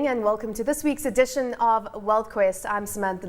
And welcome to this week's edition of Wealth Quest. I'm Samantha.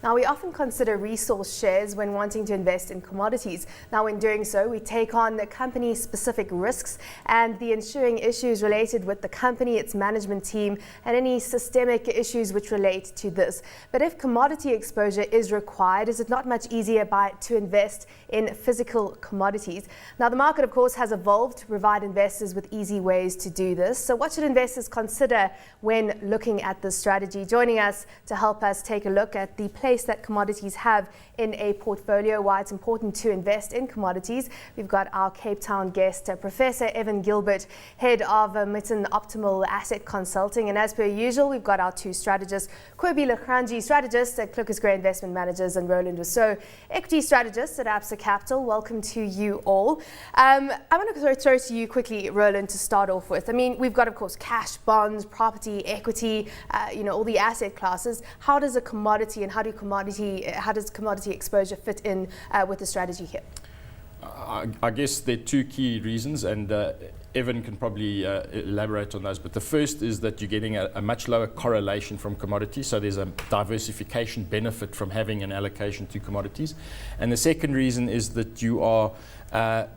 Now, we often consider resource shares when wanting to invest in commodities. Now, in doing so, we take on the company-specific risks and the ensuing issues related with the company, its management team, and any systemic issues which relate to this. But if commodity exposure is required, is it not much easier to invest in physical commodities? Now, the market, of course, has evolved to provide investors with easy ways to do this. So what should investors consider when looking at this strategy? Joining us to help us take a look at the place that commodities have in a portfolio, why it's important to invest in commodities. We've got our Cape Town guest, Professor Evan Gilbert, head of MitonOptimal Asset Consulting. And as per usual, we've got our two strategists, Cobie Legrange, strategist at ClucasGray Investment Managers, and Roland, Rousseau, equity strategist at ABSA Capital. Welcome to you all. I want to throw to you quickly, Roland, to start off with. I mean, we've got, of course, cash, bonds, property, equity, all the asset classes. How does a commodity and how does commodity exposure fit in with the strategy here? I guess there are two key reasons, and Evan can probably elaborate on those. But the first is that you're getting a much lower correlation from commodities, so there's a diversification benefit from having an allocation to commodities. And the second reason is that you are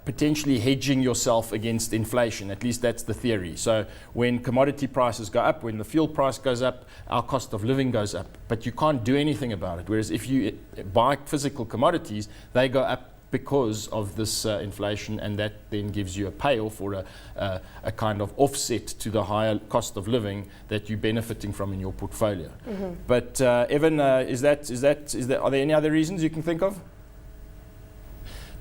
potentially hedging yourself against inflation. At least that's the theory. So when commodity prices go up, when the fuel price goes up, our cost of living goes up, but you can't do anything about it. Whereas if you buy physical commodities, they go up because of this inflation, and that then gives you a payoff or a kind of offset to the higher cost of living that you're benefiting from in your portfolio. Mm-hmm. But Evan, are there any other reasons you can think of?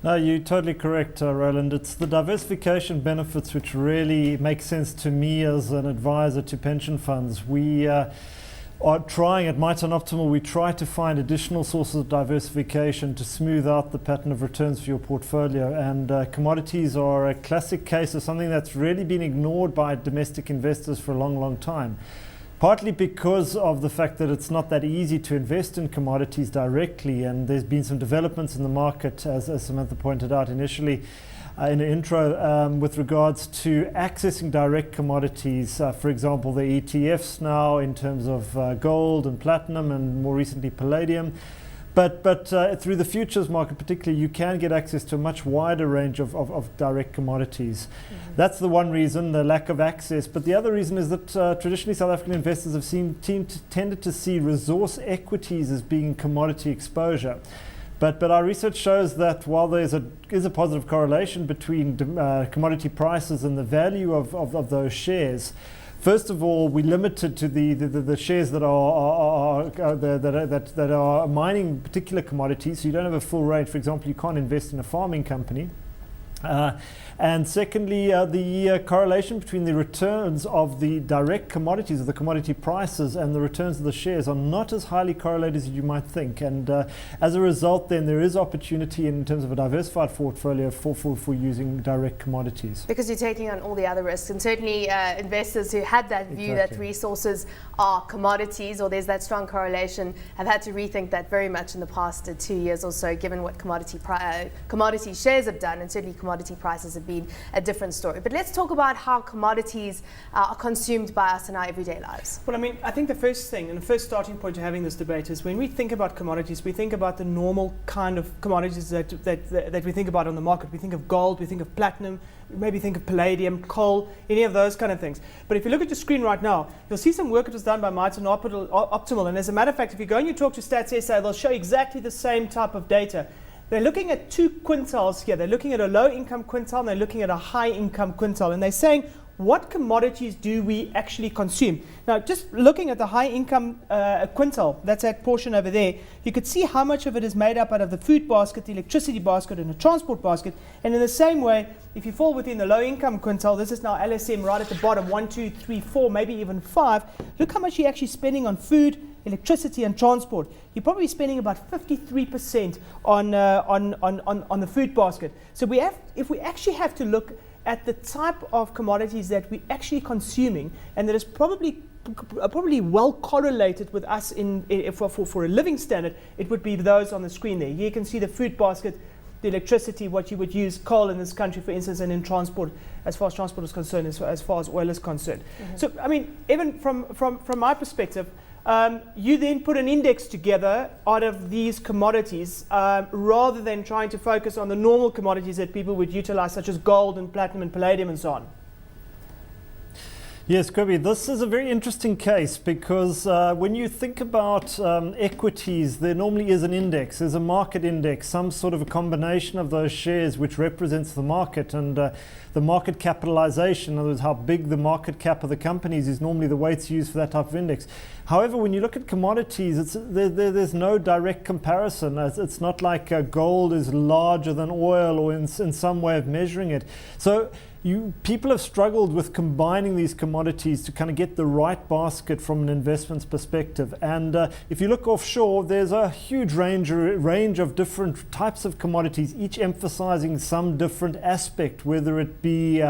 No, you're totally correct, Roland. It's the diversification benefits which really make sense to me as an advisor to pension funds. We are trying at MitonOptimal, we try to find additional sources of diversification to smooth out the pattern of returns for your portfolio. And commodities are a classic case of something that's really been ignored by domestic investors for a long, long time. Partly because of the fact that it's not that easy to invest in commodities directly, and there's been some developments in the market, as Samantha pointed out initially in the intro, with regards to accessing direct commodities. For example, the ETFs now in terms of gold and platinum, and more recently palladium. But through the futures market particularly, you can get access to a much wider range of direct commodities. Mm-hmm. That's the one reason, the lack of access. But the other reason is that traditionally South African investors have tended to see resource equities as being commodity exposure. But our research shows that while there is a positive correlation between commodity prices and the value of those shares, first of all, we limited to the shares that are mining particular commodities. So you don't have a full range. For example, you can't invest in a farming company. And secondly, the correlation between the returns of the direct commodities, of the commodity prices, and the returns of the shares are not as highly correlated as you might think. And as a result, then there is opportunity in terms of a diversified portfolio for using direct commodities. Because you're taking on all the other risks. And certainly investors who had that view that resources are commodities, or there's that strong correlation, have had to rethink that very much in the past 2 years or so, given what commodity shares have done, and certainly commodity prices have been a different story. But let's talk about how commodities are consumed by us in our everyday lives. Well, I mean, I think the first thing and the first starting point to having this debate is when we think about commodities, we think about the normal kind of commodities that we think about on the market. We think of gold, we think of platinum, we maybe think of palladium, coal, any of those kind of things. But if you look at your screen right now, you'll see some work that was done by MitonOptimal. And as a matter of fact, if you go and you talk to Stats SA, they'll show exactly the same type of data. They're looking at two quintiles here. They're looking at a low-income quintile and they're looking at a high-income quintile. And they're saying, what commodities do we actually consume? Now, just looking at the high-income quintile, that's that portion over there, you could see how much of it is made up out of the food basket, the electricity basket, and the transport basket. And in the same way, if you fall within the low-income quintile, this is now LSM right at the bottom, 1, 2, 3, 4, maybe even 5. Look how much you're actually spending on food, electricity and transport. You're probably spending about 53% on the food basket. So if we actually have to look at the type of commodities that we're actually consuming, and that is probably well correlated with us for a living standard, it would be those on the screen there. Here you can see the food basket the electricity, what you would use, coal in this country, for instance, and in transport, as far as transport is concerned, as far as oil is concerned. So, I mean, even from my perspective, you then put an index together out of these commodities rather than trying to focus on the normal commodities that people would utilize, such as gold and platinum and palladium and so on. Yes, Cobie, this is a very interesting case because when you think about equities, there normally is an index. There's a market index, some sort of a combination of those shares which represents the market, and the market capitalization, in other words, how big the market cap of the companies is normally the weights used for that type of index. However, when you look at commodities, there's no direct comparison. It's not like gold is larger than oil or in some way of measuring it. So people have struggled with combining these commodities to kind of get the right basket from an investments perspective. And if you look offshore, there's a huge range of different types of commodities, each emphasizing some different aspect, whether it be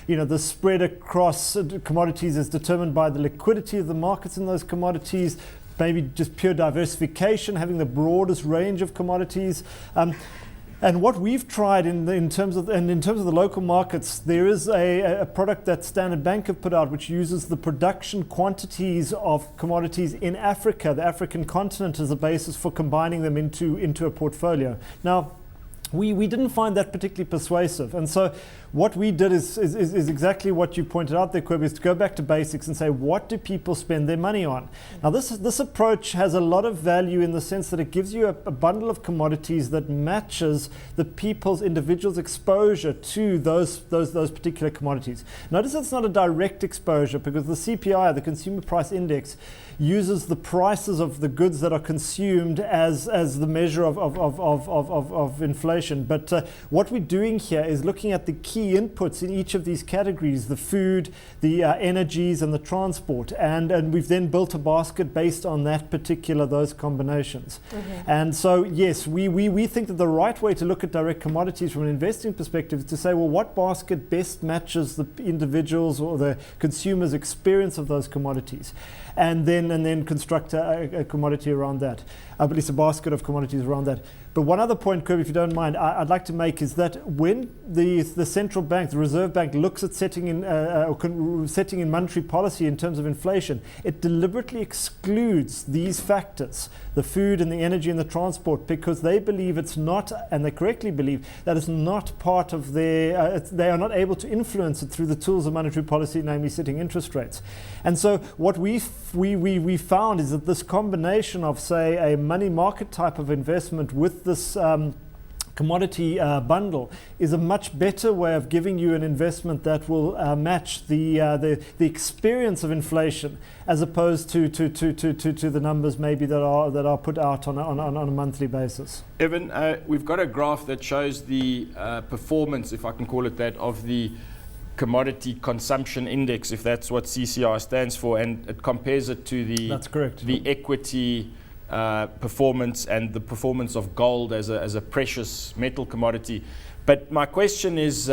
the spread across commodities is determined by the liquidity of the markets in those commodities, maybe just pure diversification, having the broadest range of commodities. And what we've tried in terms of the local markets, there is a product that Standard Bank have put out which uses the production quantities of commodities in Africa, the African continent, as a basis for combining them into a portfolio. Now, we didn't find that particularly persuasive, and so what we did is exactly what you pointed out there, Cobie, is to go back to basics and say, what do people spend their money on? Now, this approach has a lot of value in the sense that it gives you a bundle of commodities that matches the individual's exposure to those particular commodities. Notice it's not a direct exposure, because the CPI, the Consumer Price Index, uses the prices of the goods that are consumed as the measure of inflation. But what we're doing here is looking at the key inputs in each of these categories, the food, the energies, and the transport, and we've then built a basket based on those combinations. And so yes, we think that the right way to look at direct commodities from an investing perspective is to say, well, what basket best matches the individuals or the consumer's experience of those commodities, and then construct a commodity around that, at least a basket of commodities around that. But one other point, Cobie, if you don't mind, I'd like to make is that when the central bank, the Reserve Bank, looks at setting in monetary policy in terms of inflation, it deliberately excludes these factors, the food and the energy and the transport, because they believe it's not, and they correctly believe, that it's not part of their, they are not able to influence it through the tools of monetary policy, namely setting interest rates. And so what we found is that this combination of, say, a money market type of investment with this commodity bundle is a much better way of giving you an investment that will match the experience of inflation, as opposed to the numbers maybe that are put out on a monthly basis. Evan, we've got a graph that shows the performance, if I can call it that, of the commodity consumption index, if that's what CCI stands for, and it compares it to That's correct. the equity performance and the performance of gold as a precious metal commodity. But my question is,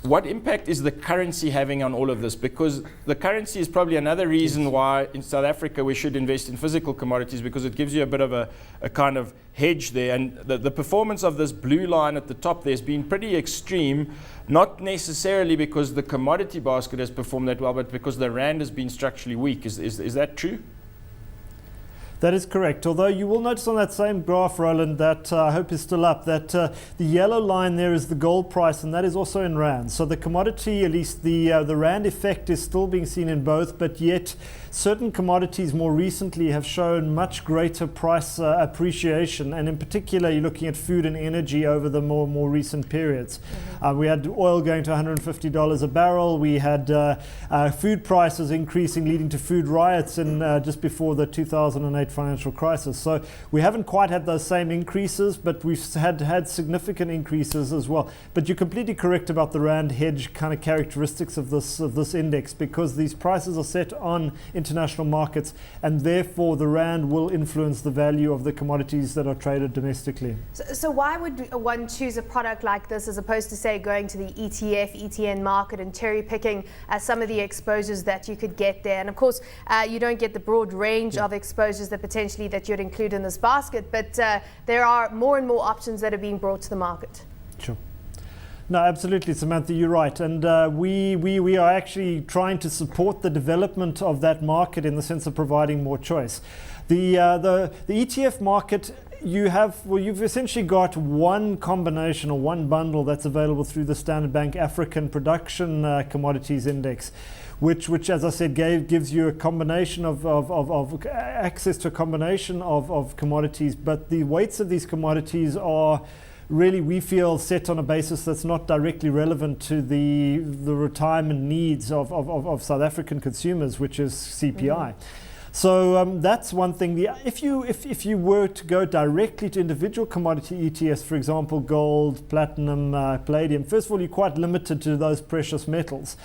what impact is the currency having on all of this? Because the currency is probably another reason why in South Africa we should invest in physical commodities, because it gives you a bit of a kind of hedge there. And the performance of this blue line at the top there has been pretty extreme, not necessarily because the commodity basket has performed that well, but because the rand has been structurally weak. Is that true? That is correct. Although you will notice on that same graph, Roland, that I hope is still up, that the yellow line there is the gold price, and that is also in rand. So the commodity, at least the rand effect, is still being seen in both, but yet certain commodities more recently have shown much greater price appreciation, and in particular you're looking at food and energy over the more recent periods. We had oil going to $150 a barrel. We had food prices increasing, leading to food riots in just before the 2008 financial crisis. So we haven't quite had those same increases, but we've had significant increases as well. But you're completely correct about the rand hedge kind of characteristics of this index, because these prices are set on international markets, and therefore the rand will influence the value of the commodities that are traded domestically. So why would one choose a product like this as opposed to, say, going to the ETF, ETN market and cherry picking some of the exposures that you could get there? And of course, you don't get the broad range of exposures that potentially that you'd include in this basket, but there are more and more options that are being brought to the market. Sure. No, absolutely, Samantha, you're right. And we are actually trying to support the development of that market in the sense of providing more choice. The ETF market, you've essentially got one combination or one bundle that's available through the Standard Bank African Production Commodities Index, which as I said, gives you a combination of access to a combination of commodities, but the weights of these commodities are really, we feel, set on a basis that's not directly relevant to the retirement needs of South African consumers, which is CPI. So that's one thing. If you were to go directly to individual commodity ETFs, for example, gold, platinum, palladium, first of all, you're quite limited to those precious metals.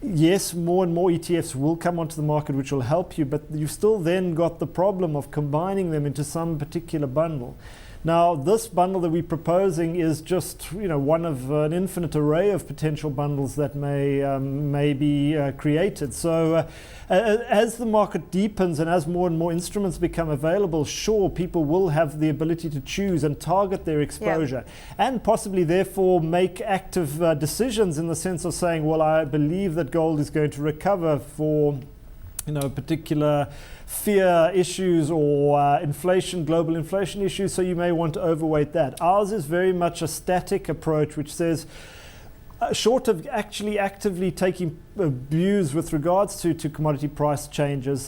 Yes, more and more ETFs will come onto the market, which will help you, but you've still then got the problem of combining them into some particular bundle. Now, this bundle that we're proposing is just, one of an infinite array of potential bundles that may be created. So, as the market deepens and as more and more instruments become available, sure, people will have the ability to choose and target their exposure, and possibly therefore make active decisions in the sense of saying, well, I believe that gold is going to recover for particular fear issues or global inflation issues, so you may want to overweight that. Ours is very much a static approach, which says, short of actually actively taking views with regards to commodity price changes,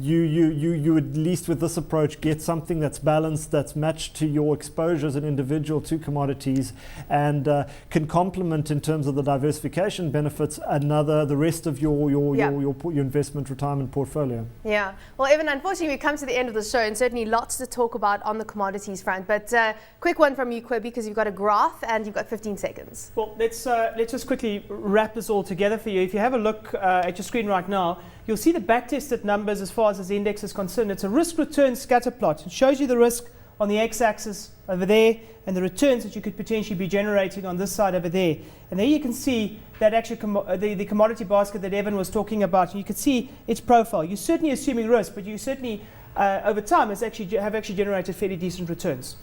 you would, at least with this approach, get something that's balanced, that's matched to your exposure as an individual to commodities, and can complement in terms of the diversification benefits the rest of your investment retirement portfolio. Yeah. Well, Evan, unfortunately, we come to the end of the show, and certainly lots to talk about on the commodities front. But quick one from you, Cobie, because you've got a graph and you've got 15 seconds. Well, let's just quickly wrap this all together for you. If you have a look at your screen right now, you'll see the back-tested numbers as far as this index is concerned. It's a risk-return scatter plot. It shows you the risk on the x-axis over there and the returns that you could potentially be generating on this side over there. And there you can see that actually the commodity basket that Evan was talking about. You can see its profile. You're certainly assuming risk, but you certainly over time have actually generated fairly decent returns.